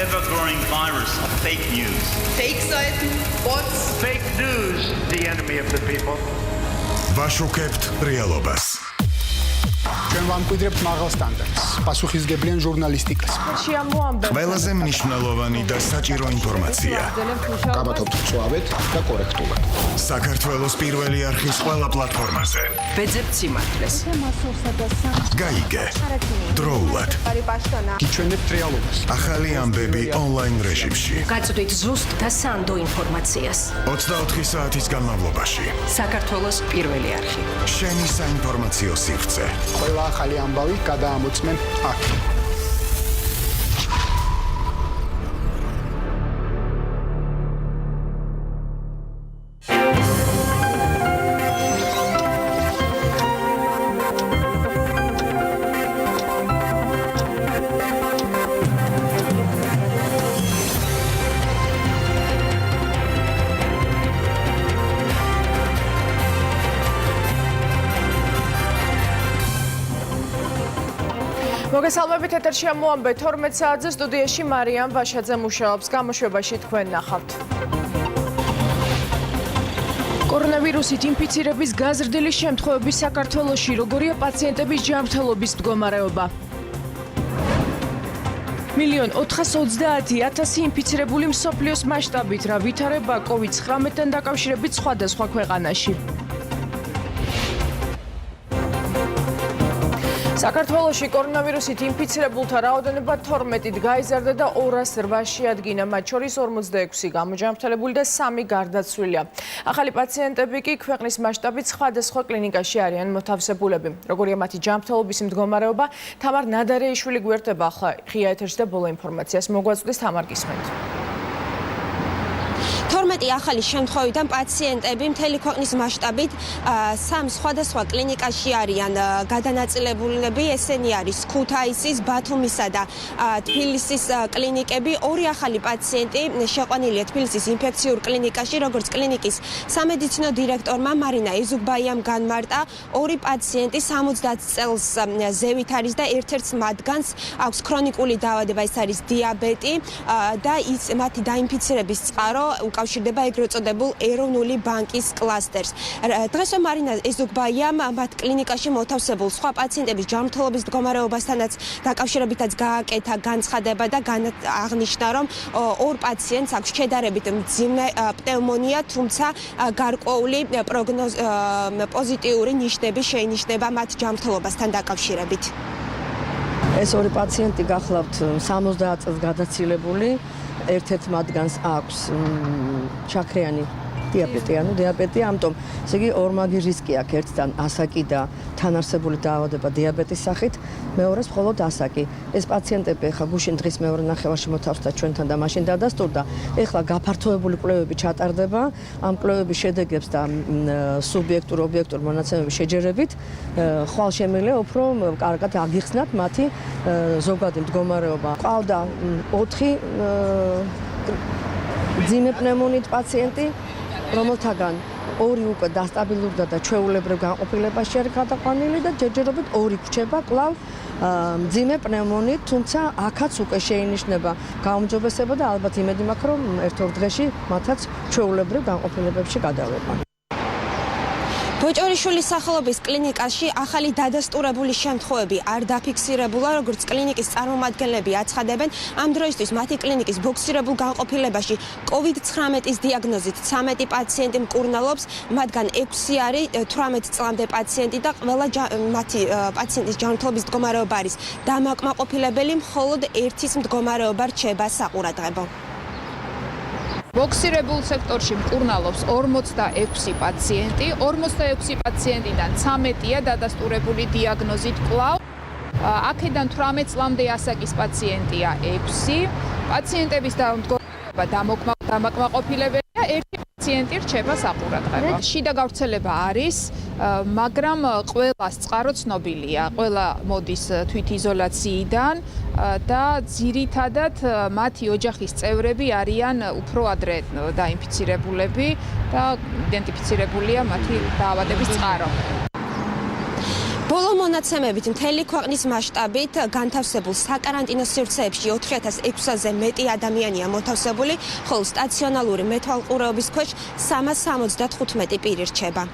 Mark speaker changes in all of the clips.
Speaker 1: ever-growing virus of fake news.
Speaker 2: Fake Seiten, bots.
Speaker 3: Fake news, the enemy of the people.
Speaker 4: ვაშუქებთ რეალობას.
Speaker 5: ჩვენ ვამკვიდრებთ მაღალ სტანდარტს, პასუხისმგებლიან ჟურნალისტიკას.
Speaker 4: ყველაზე მნიშვნელოვანი და საჭირო ინფორმაცია.
Speaker 5: გავათობთ მწვავედ და კორექტულად.
Speaker 4: საქართველოს პირველი არხის ყველა პლატფორმაზე.
Speaker 6: ვეძებთ სიმართლეს.
Speaker 4: გაიგე. დროულად.
Speaker 5: გიჩვენებთ რეალობას.
Speaker 4: ახალი ამბები ონლაინ რეჟიმში.
Speaker 6: გაწვდით ზუსტ და სანდო ინფორმაციას.
Speaker 4: 24 საათის განმავლობაში.
Speaker 6: საქართველოს პირველი არხი.
Speaker 4: შენი საინფორმაციო სივრცე.
Speaker 5: ყველა ახალი ამბავი გადაამოწმენ აქ.
Speaker 7: მოგესალმებით, ეთერში ამოამბე 12 საათზე სტუდიაში მარიამ ვაშაძე მუშაობს. გამოშვებაში თქვენ ნახავთ. კორონავირუსით ინფიცირების გაზრდილი შემთხვევები საქართველოში, როგორია პაციენტების ჯანმრთელობის მდგომარეობა. 1,420,000 ინფიცირებული მსოფლიოს მასშტაბით, რა ვითარება COVID-19-თან დაკავშირებით სხვადასხვა ქვეყანაში. საქართველოში კორონავირუსით ინფიცირებულთა რაოდენობა 12-ით გაიზარდა და 208 შეადგინა, მათ შორის 46 გამოჯანმრთელებული და 3 გარდაცვლილია. ახალი პაციენტები კი ქვეყნის მასშტაბით სხვადასხვა კლინიკაში არიან მოთავსებულები. როგორია მათი ჯანმრთელობის მდგომარეობა, თამარ ნადარეიშვილი გვერდება ახლა ღია ეთერში და ბოლო ინფორმაციას მოგვაწვდის. თამარ, გისმენთ.
Speaker 8: 12 ახალი შემთხვევიდან პაციენტები მთელი ქვეყნის მასშტაბით 3 სხვადასხვა კლინიკაში არიან გადანაწილებულები. ესენი არის ქუთაისის, ბათუმისა და თბილისის კლინიკები. 2 ახალი პაციენტი შეყვანილია თბილისის ინფექციურ კლინიკაში, როგორც კლინიკის სამედიცინო დირექტორმა მარინა ეზუგბაიამ განმარტა. 2 პაციენტი 70 წელს ზევით არის და ერთ-ერთ მათგანს აქვს ქრონიკული დაავადება, ეს არის დიაბეტი და მათი დაინფიცირების წყარო უკავშირდება ეგრეთ წოდებულ ეროვნული ბანკის კლასტერს. დღესვე მარინა ეზუგბაიამ მათ კლინიკაში მოთავსებულ სხვა პაციენტების ჯანმრთელობის მდგომარეობასთანაც დაკავშირებითაც გააკეთა განცხადება და აღნიშნა, რომ 2 პაციენტს აქვს შედარებით მძიმე პნევმონია, თუმცა გარკვეული პოზიტიური ნიშნები შეინიშნება მათ ჯანმრთელობასთან დაკავშირებით.
Speaker 6: ეს 2 პაციენტი გახლავთ 70 წელს გადაცილებული. ერთ-ერთ მათგანს აქვს ჩაქრიანი დიაბეტი, ამიტომ ესე იგი ორმაგი რისკი აქვს, ერთთან ასაკი და თანარსებული დაავადება დიაბეტის სახით, მეორეს მხოლოდ ასაკი. ეს პაციენტები ახლა გუშინ დღის მეორე ნახევარში მოთავსდა ჩვენთან და მაშინ დადასტურდა. ახლა გაფართოებული კვლევები ჩატარდება, ამ კვლევების შედეგებს და სუბიექტურ ობიექტურ მონაცემების შეჯერებით ხვალ შემიძლია უფრო კარგად აგიხსნათ მათი ზოგადი მდგომარეობა. ყავდა 4 მძიმე პნევმონიით პაციენტი, რომელთაგან 2 უკვე დასტაბილურდა და ჩვეულებრივ განყოფილებაში არის გადაყვანილი და ჯერჯერობით 2 გვჩება კვლავ მძიმე პნევმონიით, თუმცა აქაც უკვე შეინიშნება გაუმჯობესება და ალბათ იმედი მაქვს, რომ ერთ-ორ დღეში მათაც ჩვეულებრივ განყოფილებებში გადავება.
Speaker 8: ბოჭორიშვილის სახელობის კლინიკაში ახალი დადასტურებული შემთხვევები არ დაფიქსირებულა, როგორც კლინიკის წარმომადგენლები აცხადებენ. ამ დროისთვის მათი კლინიკის ბუქსირებულ განყოფილებაში COVID-19-ის დიაგნოზით 13 პაციენტი მკურნალობს, მათგან 6 არის 18 წლამდე პაციენტი და ყველა მათი პაციენტის ჯანმრთელობის მდგომარეობა არის დამაკმაყოფილებელი, მხოლოდ ერთის მდგომარეობა რჩება საყურადღებო.
Speaker 9: ბოქსირებულ სექტორში მკურნალობს 46 პაციენტი, 46 პაციენტიდან 13-ია დადასტურებული დიაგნოზით კვლავ. აქედან 18 წლამდე ასაკის პაციენტია 6, პაციენტების მდგომარეობა დამაკმაყოფილებელია, ერთი პაციენტი რჩება საყურადღებო. შიდა გავრცელება არის, მაგრამ ყველას წყარო ცნობილია. ყველა მოდის თვითიზოლაციიდან და ძირითადად მათი ოჯახის წევრები არიან უფრო ადრე დაინფიცირებულები და იდენტიფიცირებულია მათი დაავადების წყარო.
Speaker 8: ბოლო მონაცემებით მთელი ქვეყნის მასშტაბით განთავსებულ საკარანტინო სივრცეებში 4600-ზე მეტი ადამიანია მოთავსებული, ხოლო სტაციონალური მეთვალყურეობის ქვეშ 375 პირი რჩება.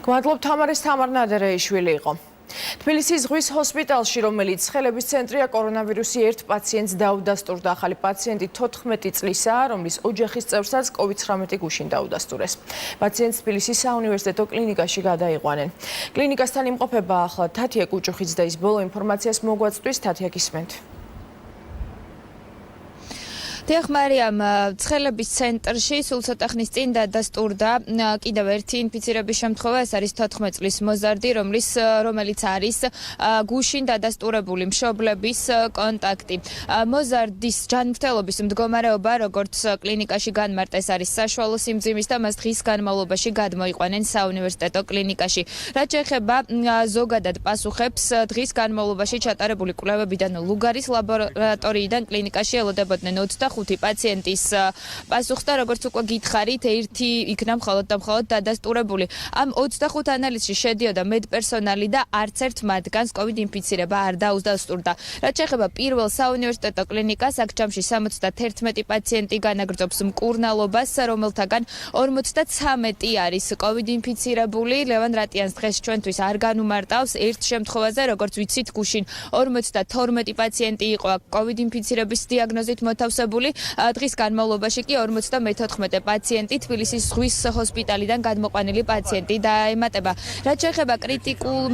Speaker 7: გვადლობ თამარის თამარნადარეიშვილი იყო. თბილისის ზღვის ჰოსპიტალში, რომელიც ხელების ცენტრია, კორონავირუსი ერთ პაციენტს დაუდასტურდა. ახალი პაციენტი 14 წლისაა, რომლის ოჯახის წევრსაც COVID-19 გუშინ დაუდასტურეს. პაციენტს თბილისის საუნივერსიტეტო კლინიკაში გადაიყვანენ. კლინიკასთან იმყოფება ახლა თათია კუჭუხიც და ის ბოლო ინფორმაციას მოგვაწვდის. თათია, გისმენთ.
Speaker 9: დიახ, მარიამ, ცხელების ცენტრში სულ ცოტა ხნის წინ დადასტურდა კიდევ ერთი ინფიცირების შემთხვევა, ეს არის 14 წლის მოზარდი, რომელიც არის გუშინ დადასტურებული მშობლების კონტაქტი. მოზარდის ჯანმრთელობის მდგომარეობა, როგორც კლინიკაში განმარტეს, არის საშუალო სიმძიმის და მას დღის განმავლობაში გადმოიყვანენ საუნივერსიტეტო კლინიკაში. რაც შეეხება ზოგადად პასუხებს, დღის განმავლობაში ჩატარებული კვლევებიდან ლუგარის ლაბორატორიიდან კლინიკაში ელოდებოდნენ 25 პაციენტის პასუხს და როგორც უკვე გითხარით, ერთი იქნა მხოლოდ და მხოლოდ დადასტურებული. ამ 25 ანალიზში შედიოდა მედპერსონალი და არც ერთ მათგანს COVID ინფიცირება არ დაუდასტურდა. რაც შეეხება პირველ საუნივერსიტეტო კლინიკას, აქ ჯამში 71 პაციენტი განაგრძობს მკურნალობას, რომელთაგან 53 არის COVID ინფიცირებული. ლევან რატიანს დღეს ჩვენთვის არ განუმარტავს ერთ შემთხვევაზე, როგორც ვიცით, გუშინ 52 პაციენტი იყო COVID ინფიცირების დიაგნოზით მოთავსებული. დღის განმავლობაში კი 54 პაციენტი თბილისის ზღვის ჰოსპიტალიდან გადმოყვანილი პაციენტი დაემატება. რაც შეეხება კრიტიკულ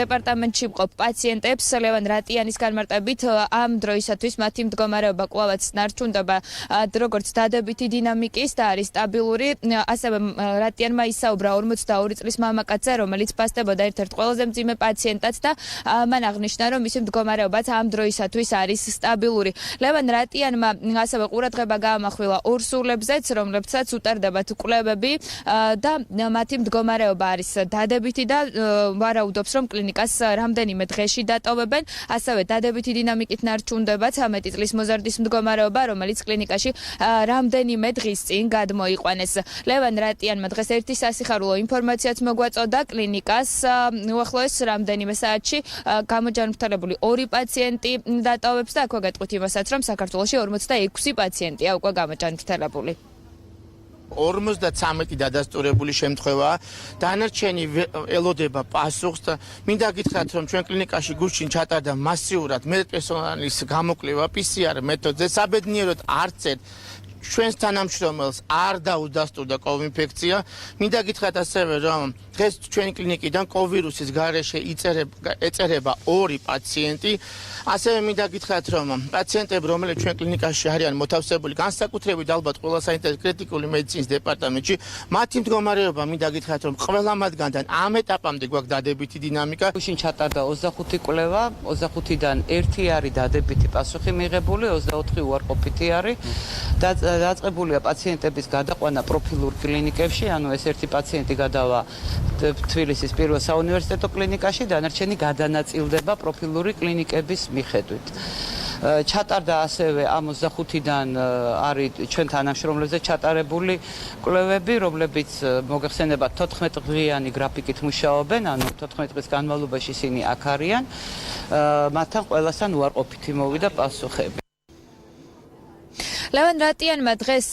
Speaker 9: დეპარტამენტში მყოფ პაციენტებს, ლევან რატიანის განმარტებით, ამ დროისათვის მათი მდგომარეობა კვლავაც ნარჩუნდება როგორც დადებითი დინამიკის და არის სტაბილური. ასევე რატიანმა ისაუბრა 42 წლის მამაკაცზე, რომელიც ფასდებოდა ერთ-ერთ ყველაზე მძიმე პაციენტად და მან აღნიშნა, რომ მისი მდგომარეობაც ამ დროისათვის არის სტაბილური. ლევან რატიანმა ასევე ყურადღება გაამახვილა ორ სულებზეც, რომლებსაც უტარდებათ კვლევები და მათი მდგომარეობა არის დადებითი და ვარაუდობს, რომ კლინიკას რამდენიმე დღეში დატოვებენ. ასევე დადებითი დინამიკით ნარჩუნდება 13 წლის მოზარდის მდგომარეობა, რომელიც კლინიკაში რამდენიმე დღის წინ გადმოიყვანეს. ლევან რატიანმა დღეს ერთი სასიხარულო ინფორმაციაც მოგვაწოდა კლინიკას უახლოეს რამდენიმე საათში გამოჯანმრთელებული 2 პაციენტი დატოვებს და აქვე გეტყვით იმასაც, რომ საქართველოში 46 პაციენტია უკვე გამოჯანმრთელებული.
Speaker 10: 53 დადასტურებული შემთხვევაა. დანარჩენი ელოდება პასუხს და მინდა გითხრათ, რომ ჩვენ კლინიკაში გუშინ ჩატარდა მასიურად მედპერსონალის გამოკვლევა PCR მეთოდზე. საბედნიეროდ არც ერთ ჩვენს თანამშრომელს არ დაუდასტურდა COVID ინფექცია. მინდა გითხრათ ასევე, რომ დღეს ჩვენი კლინიკიდან COVID ვირუსის გარეშე ეწერება 2 პაციენტი. ასევე მინდა გითხრათ, რომ პაციენტები, რომლებიც ჩვენ კლინიკაში არიან მოთავსებული, განსაკუთრებით ალბათ ყველა საინტერესო კრიტიკული მედიცინის დეპარტამენტში, მათი მდგომარეობა მინდა გითხრათ, რომ ყველა მათგანთან ამ ეტაპამდე გვაქვს დადებითი დინამიკა.
Speaker 11: გუშინ ჩატარდა 25 კვლევა, 25-დან 1 არის დადებითი პასუხი მიღებული, 24 უარყოფითი არის. დაწყებულია პაციენტების გადაყვანა პროფილურ კლინიკებში, ანუ ეს ერთი პაციენტი გადავა თბილისის პირველ საუნივერსიტეტო კლინიკაში, დანარჩენი გადანაწილდება პროფილური კლინიკების მიხედვით. ჩატარდა ასევე ამ 25-დან არის ჩვენ თანამშრომლებზე ჩატარებული კვლევები, რომლებიც მოგეხსენებათ 14 დღიანი გრაფიკით მუშაობენ, ანუ 14 დღის განმავლობაში ისინი აქ არიან. მათთან ყველასთან უარყოფითი მოვიდა პასუხები.
Speaker 9: ლევან რატიანმა დღეს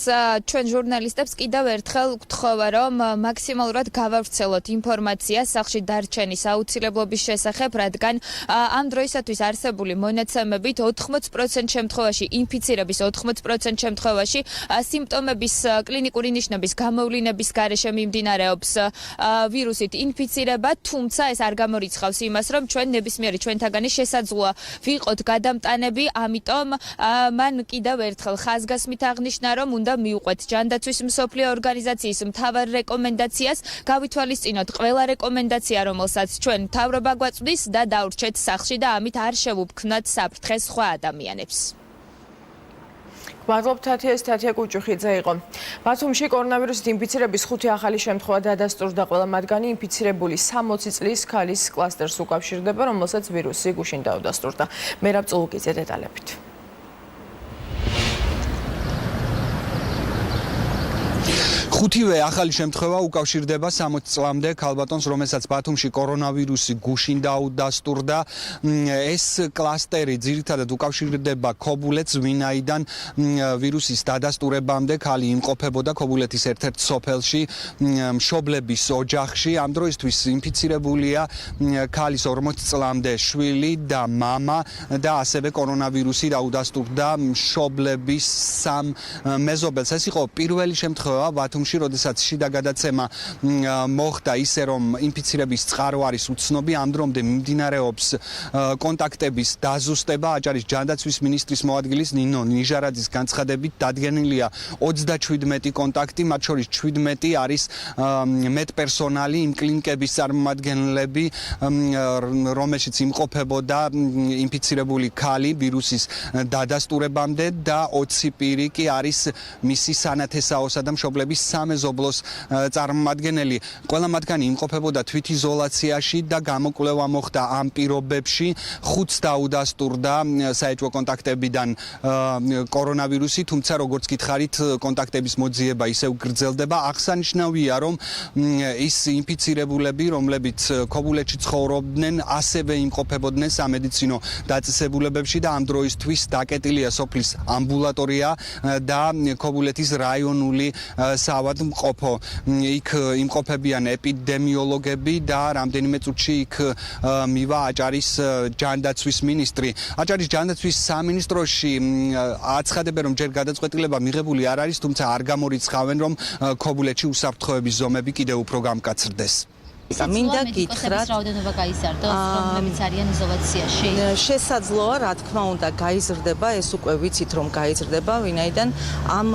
Speaker 9: ჩვენ ჟურნალისტებს კიდევ ერთხელ გთხოვა, რომ მაქსიმალურად გავავრცელოთ ინფორმაცია სახლში დარჩენის აუცილებლობის შესახებ, რადგან ამ დროისათვის არსებული მონაცემებით 80% შემთხვევაში ინფიცირების 80% შემთხვევაში სიმპტომების კლინიკური ნიშნების გამოვლინების გარეშე მიმდინარეობს ვირუსით ინფიცირება, თუმცა ეს არ გამორიცხავს იმას, რომ ჩვენ ნებისმიერი ჩვენთაგანი შესაძლოა ვიყოთ გადამტანები, ამიტომ მან კიდევ ერთხელ ხაზგასმით აღნიშნა, რომ უნდა მიუყვეთ ჯანდაცვის მსოფლიო ორგანიზაციის მთავარ რეკომენდაციას, გავითვალისწინოთ ყველა რეკომენდაცია, რომელსაც ჩვენ მთავრობა გვაწვდის და დაურჩეთ სახლში და ამით არ შევუფრთხნათ საფრთხე სხვა ადამიანებს.
Speaker 7: მადლობ თათია კუჭუხიძე იყო. ბათუმში კორონავირუსით ინფიცირების 5 ახალი შემთხვევა დადასტურდა. ყველა მათგანი ინფიცირებული 60 წლის ქალის კლასტერს უკავშირდება, რომელსაც ვირუსი გუშინ დაუდასტურდა. მერაბ წულუკიძე დეტალებით.
Speaker 10: 5
Speaker 12: ხუთივე ახალი შემთხვევა უკავშირდება 60 წლამდე ქალბატონს, რომელსაც ბათუმში კორონავირუსი გუშინ დაუდასტურდა. ეს კლასტერი ძირითადად უკავშირდება ქობულეთს, ვინაიდან ვირუსის დადასტურებამდე ქალი იმყოფებოდა ქობულეთის ერთ-ერთ სოფელში, მშობლების ოჯახში. ამ დროისთვის ინფიცირებულია ქალის 40 წლამდე შვილი და მამა და ასევე კორონავირუსი დაუდასტურდა მშობლების 3 მეზობელს. ეს იყო პირველი შემთხვევა ბათუმში, როდესაც შიდა გადაცემა მოხდა ისე, რომ ინფიცირების წყარო არის უცნობი. ამ დრომდე მიმდინარეობს კონტაქტების დაზუსტება. აჭარის ჯანდაცვის მინისტრის მოადგილის ნინო ნიჟარაძის განცხადებით დადგენილია 37 კონტაქტი, მათ შორის 17 არის მედპერსონალი, იმ კლინიკების წარმომადგენლები, რომელშიც იმყოფებოდა ინფიცირებული ქალი ვირუსის დადასტურებამდე და 20 პირი კი არის მისი სანათესაოსა და მშობლების სამეზობლოს წარმომადგენელი. ყველა მათგანი იმყოფებოდა თვითიზოლაციაში და გამოკვლევა მოხდა ამ პირობებში. 5-ს დაუდასტურდა საეჭვო კონტაქტებიდან კორონავირუსი, თუმცა როგორც გითხარით, კონტაქტების მოძიება ისევ გრძელდება. აღსანიშნავია, რომ ის ინფიცირებულები, რომლებიც ქობულეთში ცხოვრობდნენ, ასევე იმყოფებოდნენ სამედიცინო დაწესებულებებში და ამ დროისთვის დაკეტილია სოფლის ამბულატორია და ქობულეთის რაიონული საავადმყოფო. იქ იმყოფებიან ეპიდემიოლოგები და რამდენიმე წუთში იქ მივა აჭარის ჯანდაცვის მინისტრი. აჭარის ჯანდაცვის სამინისტროში აცხადებენ, რომ ჯერ გადაწყვეტილება მიღებული არ არის, თუმცა არ გამორიცხავენ, რომ ქობულეთში უსაფრთხოების ზომები კიდევ უფრო გამკაცრდეს.
Speaker 13: მინდა გითხრათ, რაოდენობა გაიზარდოს, რომლებიც არიან იზოლაციაში. შესაძლოა, რა თქმა უნდა, გაიზრდება, ეს უკვე ვიცით, რომ გაიზრდება, ვინაიდან ამ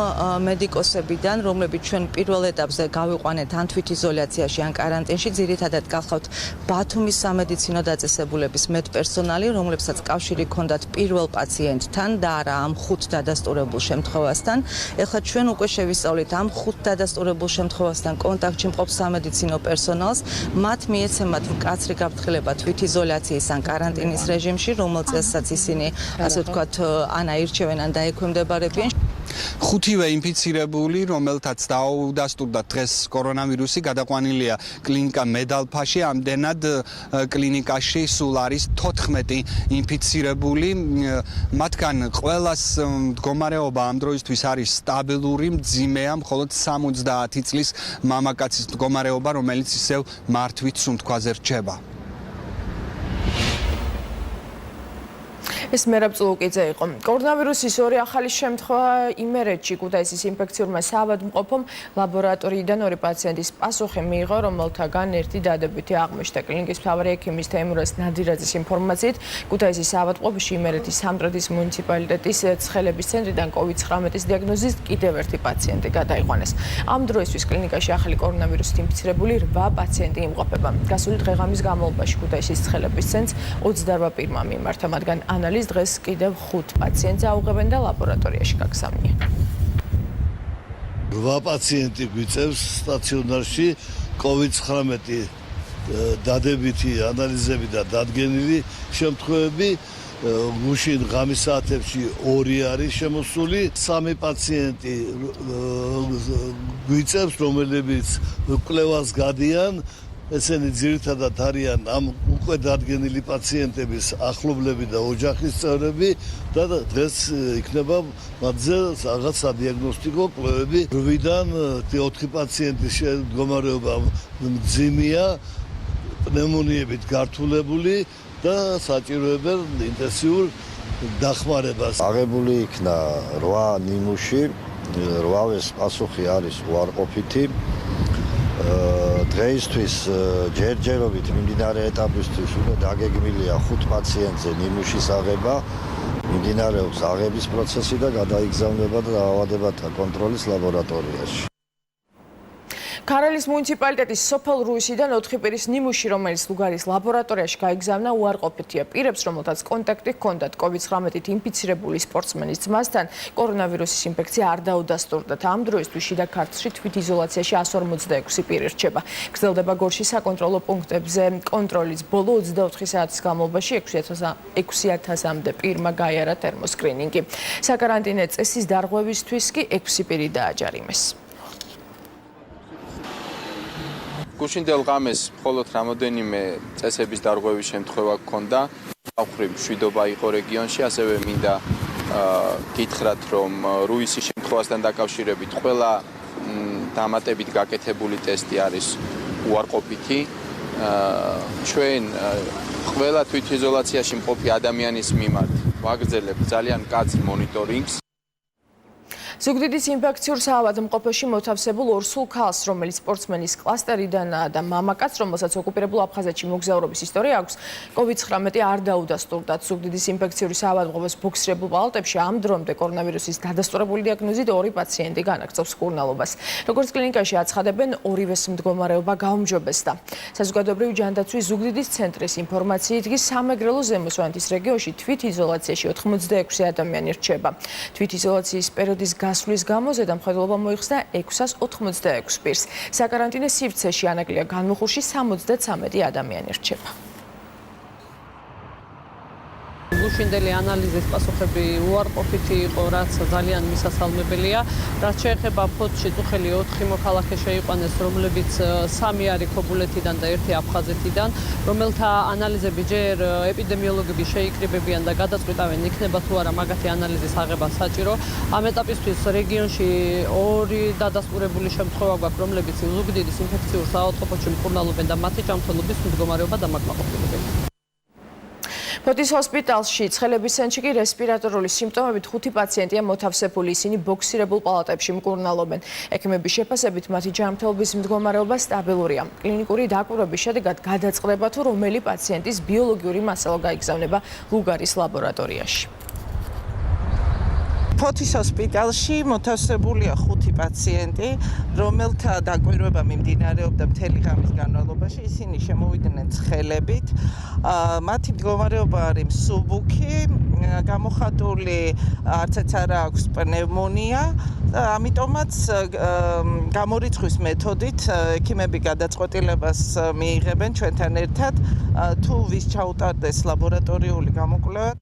Speaker 13: მედიკოსებიდან, რომლებიც ჩვენ პირველ ეტაპზე გავიყვანეთ ან თვითიზოლაციაში, ან კარანტინში, ძირითადად გახავთ ბათუმის სამედიცინო დაწესებულების მედპერსონალი, რომლებსაც კავშირი ჰქონდათ პირველ პაციენტთან და არა ამ 5 დადასტურებულ შემთხვევასთან. ეხლა ჩვენ უკვე შევისწავლით ამ 5 დადასტურებულ შემთხვევასთან კონტაქტში მყოფ სამედიცინო პერსონალს. მათ მიეცემათ მკაცრი გაფრთხილება თვითიზოლაციის ან კარანტინის რეჟიმში, რომელსაც ისინი, ასე ვთქვათ, ან აირჩევენ, ან დაექვემდებარებიან.
Speaker 12: ხუთივე ინფიცირებული, რომელთაც დაუდასტურდა დღეს კორონავირუსი, გადაყვანილია კლინიკა მედალფაში. ამდენად კლინიკაში სულ არის 14 ინფიცირებული. მათგან ყველას მდგომარეობა ამ დროისთვის არის სტაბილური, მძიმეა, მხოლოდ 70 წლის მამაკაცის მდგომარეობა, რომელიც ისევ მართვით სუნთქვაზე რჩება.
Speaker 7: ეს მერაბ წულუკიძე იყო. კორონავირუსის ორი ახალი შემთხვევა იმერეთში ქუთაისის ინფექციურმა საავადმყოფომ ლაბორატორიიდან 2 პაციენტის პასუხი მიიღო, რომელთაგან ერთი დადებითი აღმოჩნდა. კლინიკის მთავარი ექიმის თეიმურაზ ნადირაძის ინფორმაციით, ქუთაისის საავადმყოფოში იმერეთის სამტრედის მუნიციპალიტეტის ცხელების ცენტრიდან COVID-19-ის დიაგნოზით კიდევ ერთი პაციენტი გადაიყვანეს. ამ დროისთვის კლინიკაში ახალი კორონავირუსით ინფიცირებული 8 პაციენტი იმყოფება. გასული დღე-ღამის განმავლობაში ქუთაისის ცხელების ცენტრს 28 პირმა მიმართა, მათგან ანალიზ დღეს კიდევ 5 პაციენტს აუღებენ და ლაბორატორიაში გაგზავნიან.
Speaker 14: 8 პაციენტი გვიწევს სტაციონარში COVID-19 დადებითი ანალიზები და დადგენილი შემთხვევები. გუშინ ღამის საათებში 2 არის შემოსული, 3 პაციენტი გვიწევს, რომლებიც კვლევას გადიან. ესენი ძირითადად არიან ამ უკვე დადგენილი პაციენტების ახლობლები და ოჯახის წევრები და დღეს იქნება მათზე რაღაც სადიაგნოსტიკო კვლევები. 8-დან 4 პაციენტის მდგომარეობა მძიმეა, პნევმონიებით გართულებული და საჭიროებენ ინტენსიურ დახმარებას.
Speaker 15: აღებული იქნა 8 ნიმუში, 8-ის პასუხი არის უარყოფითი. დღეისთვის ჯერჯერობით მიმდინარე ეტაპისთვის უკვე დაგეგმილია 5 პაციენტზე ნიმუშის აღება. მიმდინარეობს აღების პროცესი და გადაიგზავნება და დაავადებათა კონტროლის ლაბორატორიაში.
Speaker 7: ქარელის მუნიციპალიტეტის სოფელ რუისიდან 4 პირის ნიმუში, რომელიც ლუგარის ლაბორატორიაში გაიგზავნა, უარყოფითია. პირებს, რომელთაც კონტაქტი ჰქონდათ COVID-19-ით ინფიცირებული სპორტსმენის ძმასთან, კორონავირუსის ინფექცია არ დაუდასტურდათ. ამ დროისთვის შიდა ქართლში თვითიზოლაციაში 146 პირი რჩება. გრძელდება გორში საკონტროლო პუნქტებზე კონტროლის. ბოლო 24 საათის განმავლობაში 6000-მდე პირმა გაიარა თერმოსკრინინგი. საკარანტინო წესის დარღვევისთვის კი 6 პირი დააჯარიმეს.
Speaker 16: გუშინდელ ღამეს მხოლოდ რამოდენიმე წესების დარღვევის შემთხვევა გქონდა. ახრივ მშვიდობა იყო რეგიონში, ასევე მინდა გითხრათ, რომ რუისის შემთხვევასთან დაკავშირებით ყველა დამატებით გაკეთებული ტესტი არის უარყოფითი. ჩვენ ყველა თვითიზოლაციაში მყოფი ადამიანის მიმართ ვაგრძელებთ ძალიან მკაცრ მონიტორინგს.
Speaker 7: ზუგდიდის ინფექციურ საავადმყოფოში მოთავსებულ ორსულ ქალს, რომელიც სპორტსმენის კლასტერიდანაა და მამაკაცს, რომელსაც ოკუპირებულ აფხაზეთში მოგზაურობის ისტორია აქვს, COVID-19 არ დაუდასტურდათ. ზუგდიდის ინფექციური საავადმყოფოს ბუქსირებულ პალატებში ამ დრომდე კორონავირუსის დადასტურებული დიაგნოზით 2 პაციენტი განაგრძობს მკურნალობას. როგორც კლინიკაში აცხადებენ, ორივეს მდგომარეობა გაუმჯობესდა. საზოგადოებრივი ჯანდაცვის ზუგდიდის ცენტრის ინფორმაციით კი სამეგრელო ზემოსვანეთის რეგიონში თვითიზოლაციაში 86 ადამიანი რჩება. თვითიზოლაციის პერიოდის გასვლის გამო ზედამხედველობა მოიხსნა 686 პირს. საკარანტინო სივრცეში ანაკლია განმუხურში 73 ადამიანი რჩება.
Speaker 17: გუშინდელი ანალიზის პასუხები უარყოფითი იყო, რაც ძალიან მისასალმებელია. რაც შეეხება ფოთში წუხელი 4 მოქალაქე შეიყვანეს, რომლებიც 3 არის ქობულეთიდან და 1 აფხაზეთიდან, რომელთა ანალიზები ჯერ ეპიდემიოლოგები შეიკრიბებიან და გადაწყვეტავენ იქნება თუ არა მაგათი ანალიზის აღება საჭირო. ამ ეტაპისთვის რეგიონში 2 დადასტურებული შემთხვევა გვაქვს, რომლებიც ზუგდიდის ინფექციურ საავადმყოფოში მკურნალობენ და მათი ჯანმრთელობის მდგომარეობა დამაკმაყოფილებელია. ფოთის ჰოსპიტალში ცხელების ცენტრში კი რესპირატორული სიმპტომებით 5 პაციენტია მოთავსებული, ისინი ბოქსირებულ პალატებში მკურნალობენ. ექიმების შეფასებით მათი ჯანმრთელობის მდგომარეობა სტაბილურია. კლინიკური დაკვირვების შედეგად გადაწყდება თუ რომელი პაციენტის ბიოლოგიური მასალა გაიგზავნება ლუგარის ლაბორატორიაში.
Speaker 18: ფოთის ჰოსპიტალში მოთავსებულია 5 პაციენტი, რომელთა დაკვირვება მიმდინარეობდა მთელი ღამის განმავლობაში. ისინი შემოვიდნენ ცხელებით. მათი მდგომარეობა არის მსუბუქი, გამოხატული არცერთ არ აქვს პნევმონია. ამიტომაც გამორიცხვის მეთოდით ექიმები გადაწყვეტილებას მიიღებენ ჩვენთან ერთად, თუ ვის ჩაუტარდეს ლაბორატორიული გამოკვლევა.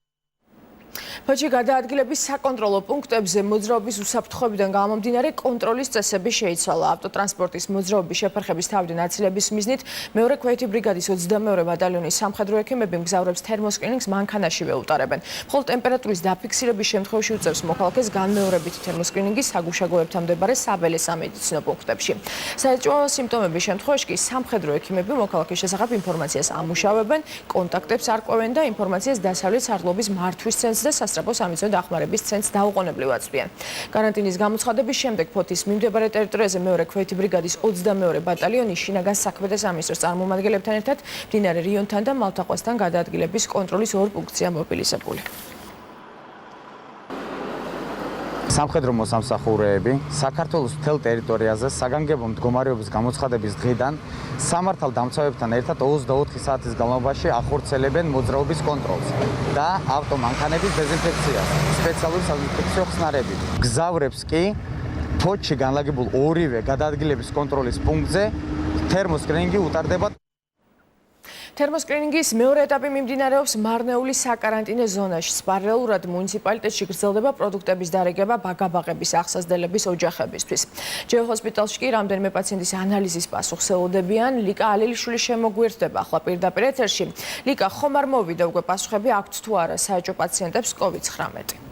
Speaker 18: ფოთში გადაადგილების საკონტროლო პუნქტებზე მოძრაობის უსაფრთხოებიდან გამომდინარე კონტროლის წესები შეიცვალა. ავტოტრანსპორტის მოძრაობის შეფერხების თავიდან აცილების მიზნით მეორე ქვეითი ბრიგადის 22 ბატალიონის სამხედრო ექიმები მგზავრებს თერმოსკრინინგს მანქანაშივე უტარებენ. მხოლოდ ტემპერატურის დაფიქსირების შემთხვევაში უწევს მოქალაქეს განმეორებითი თერმოსკრინინგი საგუშაგოებთან მდებარე საბელე სამედიცინო პუნქტებში. საეჭვო სიმპტომების შემთხვევაში კი სამხედრო ექიმები მოქალაქის შესახებ ინფორმაციას ამუშავებენ, კონტაქტებს არკვევენ და ინფორმაციას დასავლეთ სარდლობის მართვის ცენტრს და სასწრაფო სამედიცინო დახმარების ცენტრს დაუყოვნებლივ აწვდიან. კარანტინის გამოცხადების შემდეგ ფოთის მიმდებარე ტერიტორიაზე მეორე ქვეითი ბრიგადის 22 ბატალიონი შინაგან საქმეთა სამინისტროს წარმომადგენლებთან ერთად მდინარე რიონთან და მალთაყვასთან გადაადგილების კონტროლის 2 პუნქტია მობილიზებული.
Speaker 19: სამხედრო მოსამსახურეები საქართველოს მთელ ტერიტორიაზე საგანგებო მდგომარეობის გამოცხადების დღიდან სამართალდამცავებთან ერთად 24 საათის განმავლობაში ახორციელებენ მოძრაობის კონტროლს და ავტომანქანების დეზინფექციას სპეციალური საინფექციო ხსნარებით. გზავრებს კი ფოთში განლაგებულ ორივე გადაადგილების კონტროლის პუნქტზე თერმოსკრინინგი utardeba.
Speaker 7: თერმოსკრინინგის მეორე ეტაპი მიმდინარეობს მარნეულის საკარანტინო ზონაში. პარალელურად მუნიციპალიტეტში გრძელდება პროდუქტების დარიგება ბაგაბაღების აღსაზრდელების ოჯახებისთვის. ჯეოჰოსპიტალში კი რამდენიმე პაციენტის ანალიზის პასუხს ელოდებიან. ლიკა ალილიშვილის შემოგვიერთდება ახლა პირდაპირ ეთერში. ლიკა, ხომ არ მოვიდა უკვე პასუხები აქვთ თუ არა საეჭვო პაციენტებს COVID-19?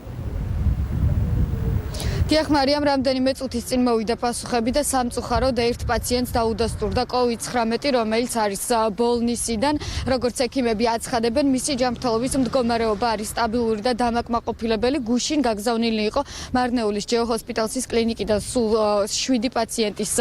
Speaker 9: დიახ, მარიამ, რამდენიმე წუთის წინ მოვიდა პასუხები და სამწუხაროდ ერთ პაციენტს დაუდასტურდა COVID-19, რომელიც არის ბოლნისიდან. როგორც ექიმები აცხადებენ, მისი ჯანმრთელობის მდგომარეობა არის სტაბილური და დამაკმაყოფილებელი. გუშინ გაგზავნილი იყო მარნეულის ჯეოჰოსპიტალსის კლინიკიდან სულ 7 პაციენტის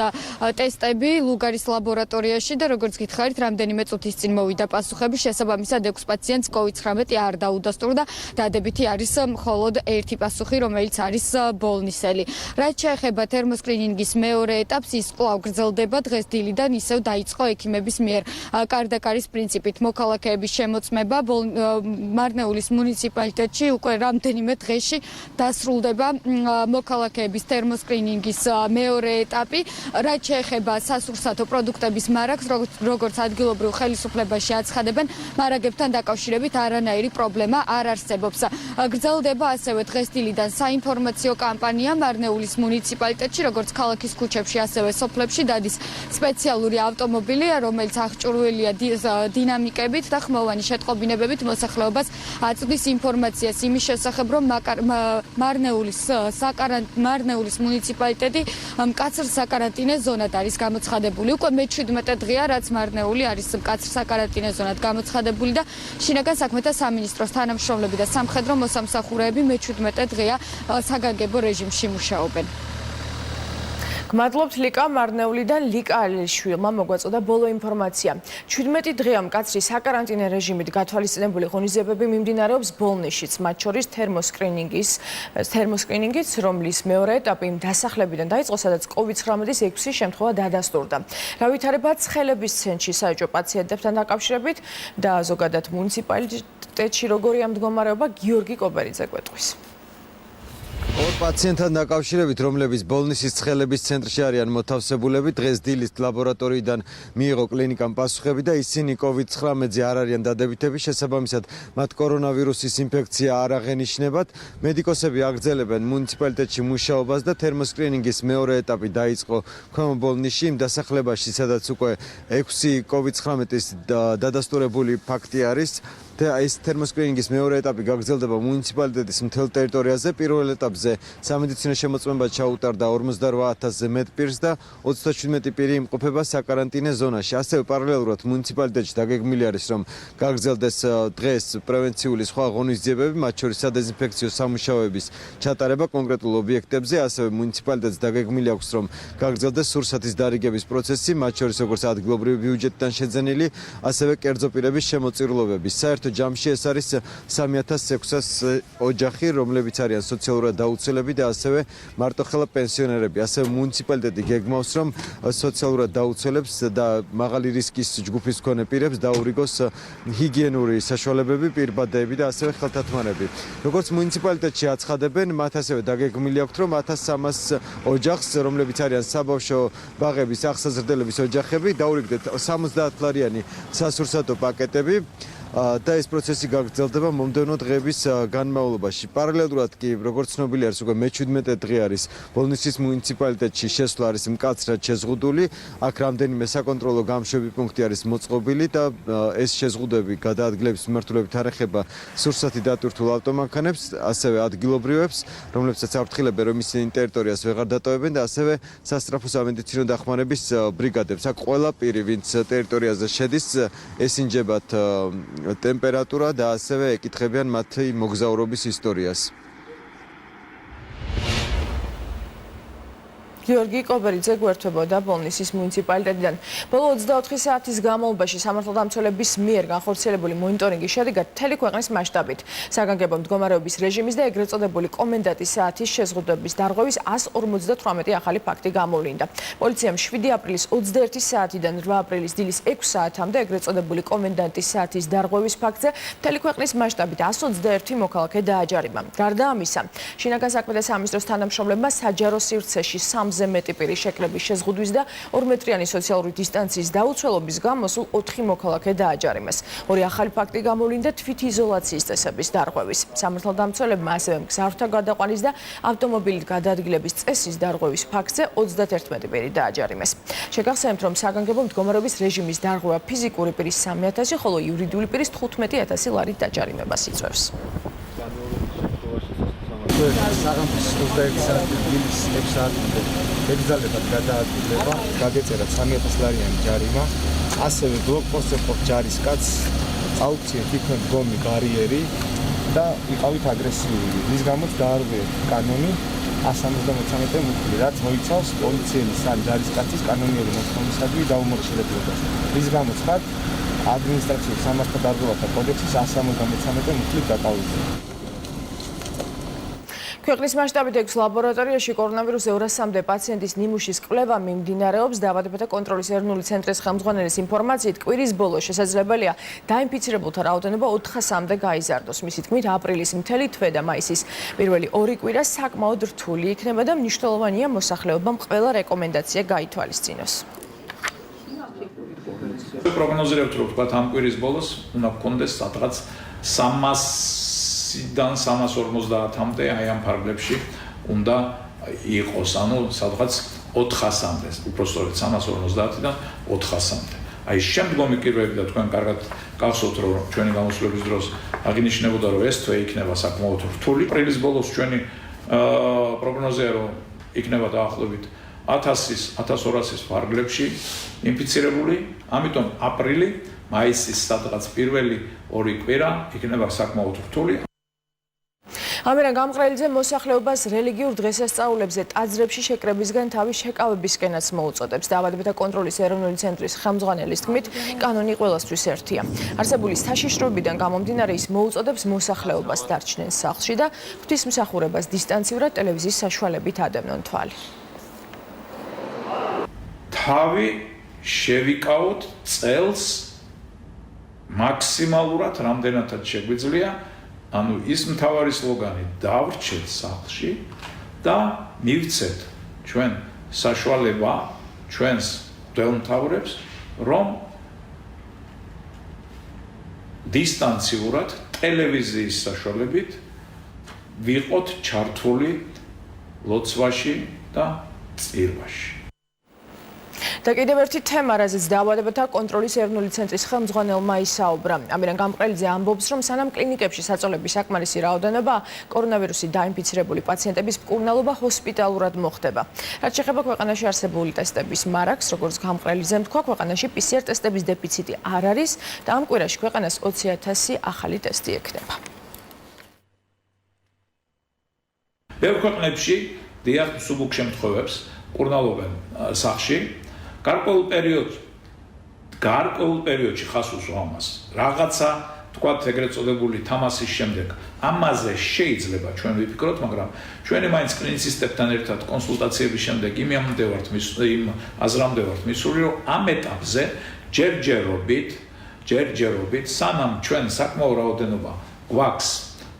Speaker 9: ტესტები ლუგარის ლაბორატორიაში და როგორც გითხარით, რამდენიმე წუთის წინ მოვიდა პასუხები. შესაბამისად 6 პაციენტს COVID-19 არ დაუდასტურდა. დადებითი არის მხოლოდ ერთი პასუხი, რომელიც არის ბოლნისელი. რაც შეეხება თერმოსკრინინგის მეორე ეტაპს, ის კვლავ გრძელდება. დღეს დილიდან ისევ დაიწყო ექიმების მიერ კარდაკარის პრინციპით მოქალაქეების შემოწმება. მარნეულის მუნიციპალიტეტში უკვე რამდენიმე დღეში დასრულდება მოქალაქეების თერმოსკრინინგის მეორე ეტაპი. რაც შეეხება სასურსათო პროდუქტების მარაგს, როგორც ადგილობრივ ხელისუფლებაში აცხადებენ, მარაგებთან დაკავშირებით არანაირი პრობლემა არ არსებობს. გრძელდება ასევე დღეს დილიდან საინფორმაციო კამპანია მიღებულია მარნეულის მუნიციპალიტეტში, როგორც ქალაქის ქუჩებში, ასევე სოფლებში დადის სპეციალური ავტომობილი, რომელიც აღჭურვილია დინამიკებით და ხმოვანი შეტყობინებებით მოსახლეობას აწვდის ინფორმაციას იმის შესახებ, რომ მარნეულის მუნიციპალიტეტი მკაცრ საკარანტინე ზონად არის გამოცხადებული. უკვე მე-17 დღეა, რაც მარნეული არის მკაცრ საკარანტინე ზონად გამოცხადებული და შინაგან საქმეთა სამინისტროს თანამშრომლები და სამხედრო მოსამსახურეები მე-17 დღეა საგანგებო რეჟიმში მუშაობენ.
Speaker 7: გმადლობთ ლიკა მარნეულიდან ლიკა ალიშვილმა მოგვაწოდა ბოლო ინფორმაცია. 17 დღეა მკაცრი საკარანტინე რეჟიმით გათვალისწინებული ღონისძიებები მიმდინარეობს ბოლნისშიც, მათ შორის თერმოსკრინინგიც, რომლის მეორე ეტაპი იმ დასახლებიდან დაიწყო, სადაც COVID-19-ის 6 შემთხვევა დადასტურდა. რა ვითარება ცხელების ცენტრში საეჭვო პაციენტებთან დაკავშირებით და ზოგადად მუნიციპალიტეტში როგორია მდგომარეობა, გიორგი კობერიძე გვეტყვის.
Speaker 20: ორ პაციენტთან დაკავშირებით, რომლებიც ბოლნისის ცხელების ცენტრში არიან მოთავსებულები, დღეს დილის ლაბორატორიიდან მიიღო კლინიკამ პასუხები და ისინი COVID-19-ზე არ არიან დადებითები, შესაბამისად მათ კორონავირუსის ინფექცია არ აღენიშნებათ. მედიკოსები აგრძელებენ მუნიციპალიტეტში მუშაობას და თერმოსკრინინგის მეორე ეტაპი დაიწყო ქვემო ბოლნისში, იმ დასახლებაში, სადაც უკვე 6 COVID-19-ის დადასტურებული ფაქტი არის. ეს თერმოსკრინინგის მეორე ეტაპი გაგრძელდება მუნიციპალიტეტის მთელ ტერიტორიაზე. პირველ ეტაპზე სამედიცინო შემოწმება ჩაუტარდა 48,000-ზე მეტ პირს და 37 პირი იმყოფება საკარანტინე ზონაში. ასევე პარალელურად მუნიციპალიტეტში დაგეგმილი არის, რომ გაგრძელდეს დღეს პრევენციული სხვა ღონისძიებები, მათ შორის სადეზინფექციო სამუშაოების ჩატარება კონკრეტულ ობიექტებზე. ასევე მუნიციპალიტეტს დაგეგმილი აქვს, რომ გაგრძელდეს სურსათის დარიგების პროცესი, მათ შორის როგორც ადგილობრივი ბიუჯეტიდან შეძენილი, ასევე კერძო პირების შემოწირულობები. საერთო ჯამში ეს არის 3600 ოჯახი, რომლებიც არიან სოციალურად დაუცველები და ასევე მარტოხელა პენსიონერები. ასევე მუნიციპალიტეტი გეგმავს, რომ სოციალურად დაუცველებს და მაღალი რისკის ჯგუფის მქონე პირებს დაურიგოს ჰიგიენური საშუალებები, პირბადეები და ასევე ხელთათმარები. როგორც მუნიციპალიტეტში აცხადებენ, მათ ასევე დაგეგმილი აქვთ, რომ 1300 ოჯახს, რომლებიც არიან საბავშვო ბაღების აღსაზრდელების ოჯახები, დაურიგდეთ 70-ლარიანი სასურსათო პაკეტები. და ეს პროცესი გაგრძელდება მომდევნო დღეების განმავლობაში. პარალელურად კი, როგორც ცნობილი არის, უკვე მე-17 დღე არის ბოლნისის მუნიციპალიტეტში შესვლა არის მკაცრად შეზღუდული. აქ რამდენიმე საკონტროლო გამშვები პუნქტი არის მოწყობილი და ეს შეზღუდვები გადაადგილების მიმართულებით არ ეხება სურსათი დატვირთულ ავტომანქანებს, ასევე ადგილობრივებს, რომლებსაც აფრთხილებენ, რომ ისინი ტერიტორიას ვეღარ დატოვებენ და ასევე სასწრაფო სამედიცინო დახმარების ბრიგადებს. აქ ყველა პირი, ვინც ტერიტორიაზე შედის, ესინჯებათ ტემპერატურა და ასევე ეკითხებიან მათი მოგზაურობის ისტორიას.
Speaker 7: გიორგი კობერიძე გვერდებოდა ბოლნისის მუნიციპალიტეტიდან. ბოლო 24 საათის განმავლობაში სამართალდამცველების მიერ განხორციელებული მონიტორინგის შედეგად მთელი ქვეყნის მასშტაბით საგანგებო მდგომარეობის რეჟიმის და ეგრეთ წოდებული კომენდანტის საათის შეზღუდვების დარღვევის 158 ახალი ფაქტი გამოვლინდა. პოლიციამ 7 აპრილის 21 საათიდან 8 აპრილის დილის 6 საათამდე ეგრეთ წოდებული კომენდანტის საათის დარღვევის ფაქტზე მთელი ქვეყნის მასშტაბით 121 მოქალაქე დააჯარიმა. გარდა ამისა, შინაგან საქმეთა სამინისტროს თანამშრომლებმა საჯარო სივრცეში 3-ზე მეტი პირის შეკლების შეზღუდვის და 2 მეტრიანი სოციალური დისტანციის დაუცველობის გამო სულ 4 მოქალაქე დააჯარიმეს. 2 ახალი ფაქტი გამოვლინდა თვითიზოლაციის წესების დარღვევის. სამართალდამცველებმა ასევე მგზავრთა გადაყვანის და ავტომობილით გადაადგილების წესის დარღვევის ფაქტზე 31 პირი დააჯარიმეს. შეგახსენებთ, რომ საგანგებო მდგომარეობის რეჟიმის დარღვევა ფიზიკური პირის 3000, ხოლო იურიდიული პირის 15000 ლარით დაჯარიმებას იწვევს.
Speaker 21: საღამოს 21 საათი დილის 6 საათამდე შეგრძალებათ გადაადგილება, გადეწერა 3000 ლარიანი ჯარიმა, ასევე ბლოკპოსტზე ჯარისკაც, წაუქციეთ იქვე მდგომი ბარიერი და იყავით აგრესიული. რის გამოც დაარღვიეთ კანონი 173 მუხლი, რაც მოიცავს პოლიციის ან ჯარისკაცის კანონიერი მოთხოვნისადმი დაუმორჩილებლობას. რის გამოც ხართ ადმინისტრაციულ სამართალდამცველთა კოდექსის 173 მუხლით დაკავებული.
Speaker 7: ქვეყნის მასშტაბით 6 ლაბორატორიაში კორონავირუსზე 200-მდე პაციენტის ნიმუშის კვლევა მიმდინარეობს. დაავადებათა კონტროლის ეროვნული ცენტრის ხელმძღვანელის ინფორმაციით, კვირის ბოლოს შესაძლებელია დაინფიცირებულთა რაოდენობა 400-მდე გაიზარდოს. მისი თქმით, აპრილის მთელი თვე და მაისის პირველი 2 კვირა საკმაოდ რთული იქნება და მნიშვნელოვანია მოსახლეობამ ყველა რეკომენდაცია გაითვალისწინოს.
Speaker 22: პროგნოზირებთ, რომ თქვათ ამ კვირის ბოლოს უნდა გქონდეს სადღაც 300-დან 350-მდე აი ამ ფარგლებში უნდა იყოს, ანუ სადღაც 400-მდე, უпростоრად 350-დან 400-მდე. აი შემდგომი კირვები და თქვენ კარგად გახსოვთ, რომ ჩვენი გამოსვლების დროს აღინიშნებოდა, რომ ეს თვე იქნება საკმაოდ რთული. აპრილის ბოლოს ჩვენი პროგნოზია, რომ იქნება დაახლოებით 1000-1200 ფარგლებში ინფიცირებული, ამიტომ აპრილი, მაისის სადღაც პირველი 2 კვირა იქნება საკმაოდ რთული.
Speaker 7: ამერან გამყრელიძე მოსახლეობას რელიგიურ დღესასწაულებზე ტაძრებში შეკრებისგან თავის შეკავებისკენაც მოუწოდებს. დაავადებათა კონტროლის ეროვნული ცენტრის ხელმძღვანელის თქმით, კანონი ყველასთვის ერთია. არსებული საშიშროებიდან გამომდინარე ის მოუწოდებს მოსახლეობას დარჩნენ სახლში და ღვთისმსახურებას დისტანციურად ტელევიზიის საშუალებით ადევნონ თვალი.
Speaker 22: თავი შევიკავოთ წელს მაქსიმალურად რამდენადაც შეგვიძლია. ანუ ის მთავარი სლოგანი დავრჩეთ სახლში და მივცეთ ჩვენ საშუალება ჩვენს მღვდელმთავრებს, რომ დისტანციურად ტელევიზიის საშუალებით ვიყოთ ჩართული ლოცვაში და წირვაში.
Speaker 7: და კიდევ ერთი თემა, რაზეც დაავადებათა კონტროლის ეროვნული ცენტრის ხელმძღვანელმა ისაუბრა. ამერან გამყრელიძე ამბობს, რომ სანამ კლინიკებში საწოლების საკმარისი რაოდენობა, კორონავირუსით დაინფიცირებული პაციენტების მკურნალობა ჰოსპიტალურად მოხდება. რაც შეეხება ქვეყანაში არსებული ტესტების მარაგს, როგორც გამყრელიძემ თქვა, ქვეყანაში PCR ტესტების დეფიციტი არ არის და ამ კვირაში ქვეყანას 20,000 ახალი ტესტი ექნება.
Speaker 22: ბევრ ქვეყნებში დიახ მსუბუქ შემთხვევებს მკურნალობენ სახლში. გარკვეულ პერიოდში ხას უსვა ამას. რაღაცა თქვათ ეგრეთ წოდებული თამასის შემდეგ ამაზე შეიძლება ჩვენ ვიფიქროთ, მაგრამ ჩვენი მაინც კლინიცისტებთან ერთად კონსულტაციების შემდეგ იმ აზრამდე ვართ მისული, რომ ამ ეტაპზე ჯერჯერობით სანამ ჩვენ საკმაო რაოდენობა გვაქვს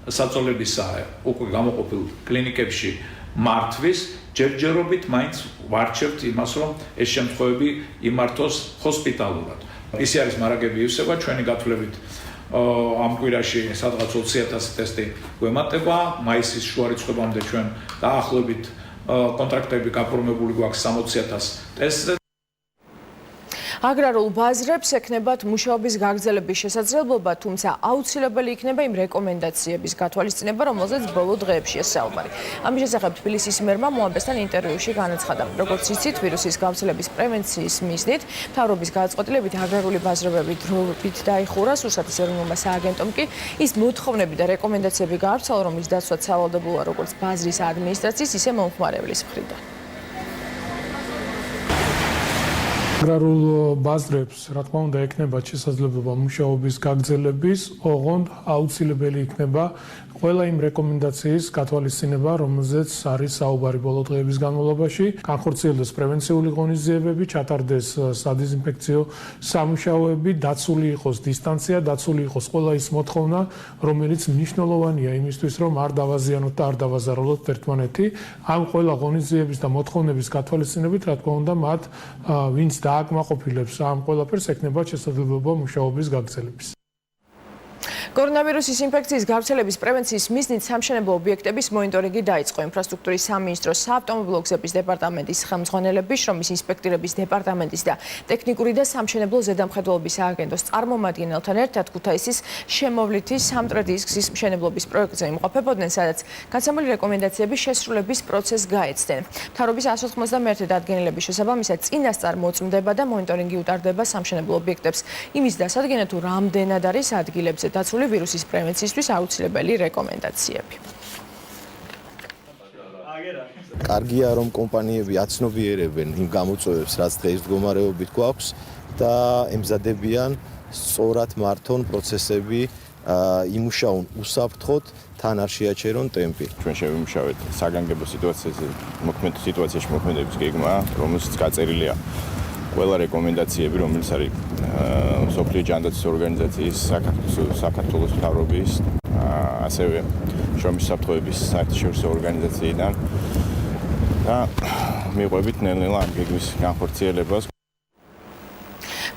Speaker 22: საწოლებისა უკვე გამოყოფილ კლინიკებში მართვის, ჯერჯერობით მაინც ვარჩევთ იმას, რომ ეს შემთხვევები იმართოს ჰოსპიტალურად. ისე არის მარაგები ივსება, ჩვენი გათვლებით ამ კვირაში სადღაც 20,000 ტესტი გვემატება, მაისის შუა რიცხვებამდე ჩვენ დაახლოებით კონტრაქტები გაფორმებული გვაქვს 60,000 ტესტზე.
Speaker 7: აგრარულ ბაზრებს ექნებათ მუშაობის გაგრძელების შესაძლებლობა, თუმცა აუცილებელი იქნება იმ რეკომენდაციების გათვალისწინება, რომელზეც ბოლო დღეებშია საუბარი. ამის შესახებ თბილისის მერმა მოამბესთან ინტერვიუში განაცხადა, როგორც იცით, ვირუსის გავრცელების პრევენციის მიზნით, მთავრობის გადაწყვეტილებით აგრარული ბაზრები დროებით დაიხურა სურსათის ეროვნულმა სააგენტომ კი ის მოთხოვნები და რეკომენდაციები გაავრცელა, რომლის დაცვაც სავალდებულოა როგორც ბაზრის ადმინისტრაციის, ისე მომხმარებლის მხრიდან.
Speaker 1: აგრარულ ბაზრებს, რა თქმა უნდა, ექნებათ შესაძლებლობა მუშაობის გაგრძელების, ოღონდ აუცილებელი იქნება ყველა იმ რეკომენდაციის გათვალისწინება, რომელზეც არის საუბარი ბოლო დღეების განმავლობაში, განხორციელდეს პრევენციული ღონისძიებები, ჩატარდეს სადიზინფექციო სამუშაოები, დაცული იყოს დისტანცია, დაცული იყოს ყველა ის მოთხოვნა, რომელიც მნიშვნელოვანია იმისთვის, რომ არ დავაზიანოთ და არ დავაზარალოთ ერთმანეთი. ამ ყველა ღონისძიების და მოთხოვნების გათვალისწინებით, რა თქმა უნდა, მათ ვინც დააკმაყოფილებს ამ ყველაფერს, ექნებათ შესაძლებლობა მუშაობის გაგრძელების.
Speaker 7: კორონავირუსის ინფექციის გავრცელების პრევენციის მიზნით სამშენებლო ობიექტების მონიტორინგი დაიწყო. ინფრასტრუქტურის სამინისტროს საავტომობილო გზების დეპარტამენტის ხელმძღვანელების, შრომის ინსპექტორების დეპარტამენტის და ტექნიკური და სამშენებლო ზედამხედველობის სააგენტოს წარმომადგენელთან ერთად ქუთაისის შემოვლითის სამტრედიის გზის მშენებლობის პროექტზე იმყოფებოდნენ, სადაც გაცემული რეკომენდაციების შესრულების პროცესს გაეცდნენ. მთავრობის 191 დადგენილების შესაბამისად წინასწარ მოწმდება და მონიტორინგი უტარდება სამშენებლო ობიექტებს იმის დასადგენად, თუ რამდენად არის ადგილებზე დაცული ვირუსის პრევენციისთვის აუცილებელი რეკომენდაციები.
Speaker 2: კარგია, რომ კომპანიები აცნობიერებენ იმ გამოწვევებს, რაც დღეს მდგომარეობით გვაქვს და ემზადებიან სწორად მართონ პროცესები, იმუშაონ უსაფრთხოდ, თან არ შეაჩერონ ტემპი.
Speaker 23: ჩვენ შევიმუშავეთ საგანგებო სიტუაციაში მოქმედების გეგმა, რომელშიც გაწერილია ყველა რეკომენდაციები, რომელიც არის მსოფლიო ჯანდაცვის ორგანიზაციის, საქართველოს მთავრობის, ასევე შრომის საფრთხეების საერთაშორისო ორგანიზაციიდან და მიყვებით ნელ-ნელა ამ გეგმის განხორციელებას.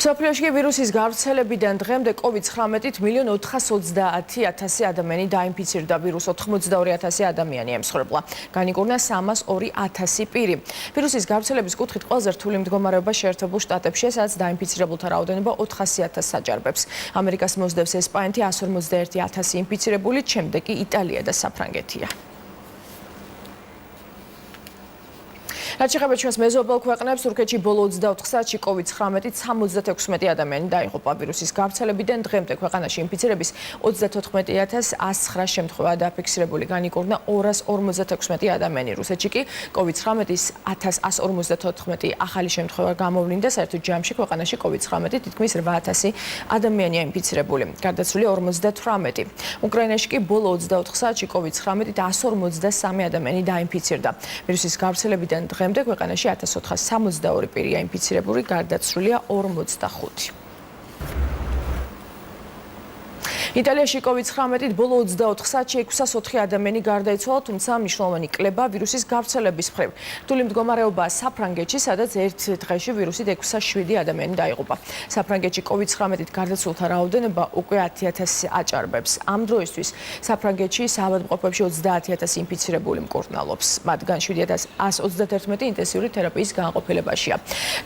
Speaker 7: მსოფლიოში ვირუსის გავრცელებიდან დღემდე COVID-19-ით 1.430.000 ადამიანი დაინფიცირდა. ვირუს 82.000 ადამიანი ემსხვერპლა. განიკურნა 302.000 პირი. ვირუსის გავრცელების კუთხით ყველაზე რთული მდგომარეობა შეერთებულ შტატებშია, სადაც დაინფიცირებულთა რაოდენობა 400.000-ს საჯარბებს. ამერიკას მოსდევს ესპანეთი 151.000 ინფიცირებულით, შემდეგ კი იტალია და საფრანგეთია. რაც შეეხება ჩვენს მეზობელ ქვეყნებს, თურქეთში ბოლო 24 საათში COVID-19-ით 76 ადამიანი დაიღუპა. ვირუსის გავრცელებიდან დღემდე ქვეყანაში ინფიცირების 34.109 შემთხვევა დაფიქსირებული, განიკურნა 256 ადამიანი. რუსეთში კი COVID-19-ის 1154 ახალი შემთხვევა გამოვლინდა, საერთოდ ჯამში ქვეყანაში COVID-19-ით თითქმის 8000 ადამიანია ინფიცირებული. გარდაცვლილია 58. უკრაინაში კი ბოლო 24 საათში COVID-19-ით 153 ადამიანი დაინფიცირდა. ვირუსის გავრცელებიდან დღემდე ქვეყანაში 1462 პირია ინფიცირებული, გარდაცვლილია 45. იტალიაში COVID-19-ით ბოლო 24 საათში 604 ადამიანი გარდაიცვალა, თუმცა მნიშვნელოვანი კლება ვირუსის გავრცელების მხრივ. რთული მდგომარეობაა საფრანგეთში, სადაც ერთ დღეში ვირუსით 607 ადამიანი დაიღუპა. საფრანგეთში COVID-19-ით გარდაცვლულთა რაოდენობა უკვე 10.000 აჭარბებს. ამ დროისთვის საფრანგეთში საავადმყოფოებში 30.000 ინფიცირებული მკურნალობს. მათგან 7.131 ინტენსიური თერაპიის განყოფილებაშია.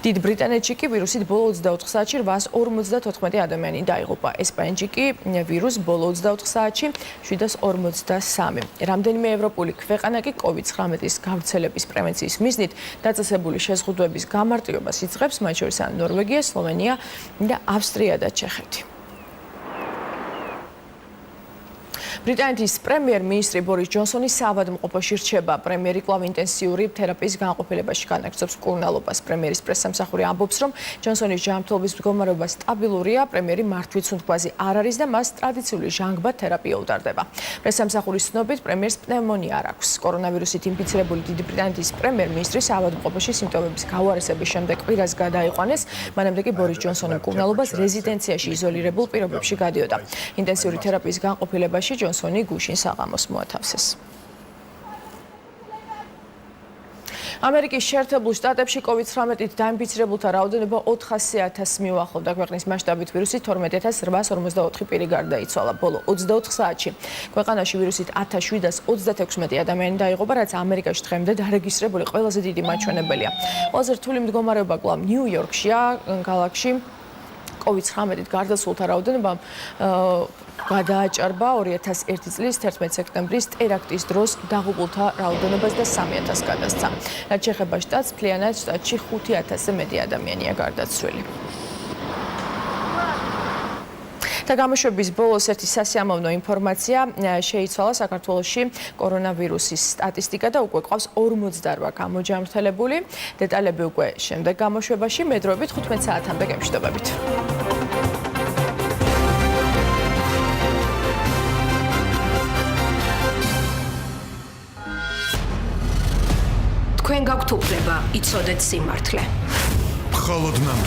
Speaker 7: დიდ ბრიტანეთში კი ვირუსით ბოლო 24 საათში 854 ადამიანი დაიღუპა. ესპანეთში კი ვირუს ბოლო 24 საათში 743. რამდენიმე ევროპული ქვეყანა კი COVID-19-ის გავრცელების პრევენციის მიზნით დაწესებული შეზღუდვების გამარტივებას იწყებს, მათ შორის ნორვეგია, სლოვენია და ავსტრია და ჩეხეთი. ბრიტანეთის პრემიერ-მინისტრი ბორის ჯონსონი საავადმყოფოში რჩება. პრემიერი კვლავ ინტენსიური თერაპიის განყოფილებაში განაგრძობს მკურნალობას. პრემიერის პრესსამსახური ამბობს, რომ ჯონსონის ჯანმრთელობის მდგომარეობა სტაბილურია, პრემიერი მართვის უნთქვაზე არ არის და მას ტრადიციული ჟანგბად თერაპია უტარდება. პრესსამსახურის ცნობით, პრემიერს პნევმონია არ აქვს. კორონავირუსით ინფიცირებული დიდი ბრიტანეთის პრემიერ-მინისტრი საავადმყოფოში სიმპტომების გავარესების შემდეგ კვირას გადაიყვანეს. მანამდე კი ბორის ჯონსონი მკურნალობას რეზიდენციაში იზოლირებულ პირობებში გადიოდა. ინტენსიური თერაპიის განყოფილებაში ჯონსონი გუშინ საღამოს მოათავსეს. ამერიკის შეერთებულ შტატებში COVID-19-ით დაინფიცირებულთა რაოდენობა 400.000-ს მიუახლოვდა. ქვეყნის მასშტაბით ვირუსით 12.844 პირი გარდაიცვალა. ბოლო 24 საათში ქვეყანაში ვირუსით 1736 ადამიანი დაიღუპა, რაც ამერიკაში დღემდე დარეგისტრირებული ყველაზე დიდი მაჩვენებელია. ყველაზე რთული მდგომარეობა კვლავ ნიუ-იორკშია, ქალაქში COVID-19-ით გარდაცვლულთა რაოდენობა გადააჭარბა 2001 წლის 11 სექტემბრის ტერაქტის დროს დაღუპულთა რაოდენობას და 3000 გადასცა. რაც შეეხება შტატს, მთლიანად შტატში 5000-ზე მეტი ადამიანია გარდაცვლილი. და გამოშვების ბოლოს ერთი სასიამოვნო ინფორმაცია შეიცვალა საქართველოში კორონავირუსის სტატისტიკა და უკვე ყავს 48 გამოჯანმრთელებული. დეტალები უკვე შემდეგ გამოშვებაში, მე დროებით 15 საათამდე გემშვიდობებით.
Speaker 3: თქვენ გაქვთ უფლება იცოდეთ სიმართლე.
Speaker 4: მხოლოდ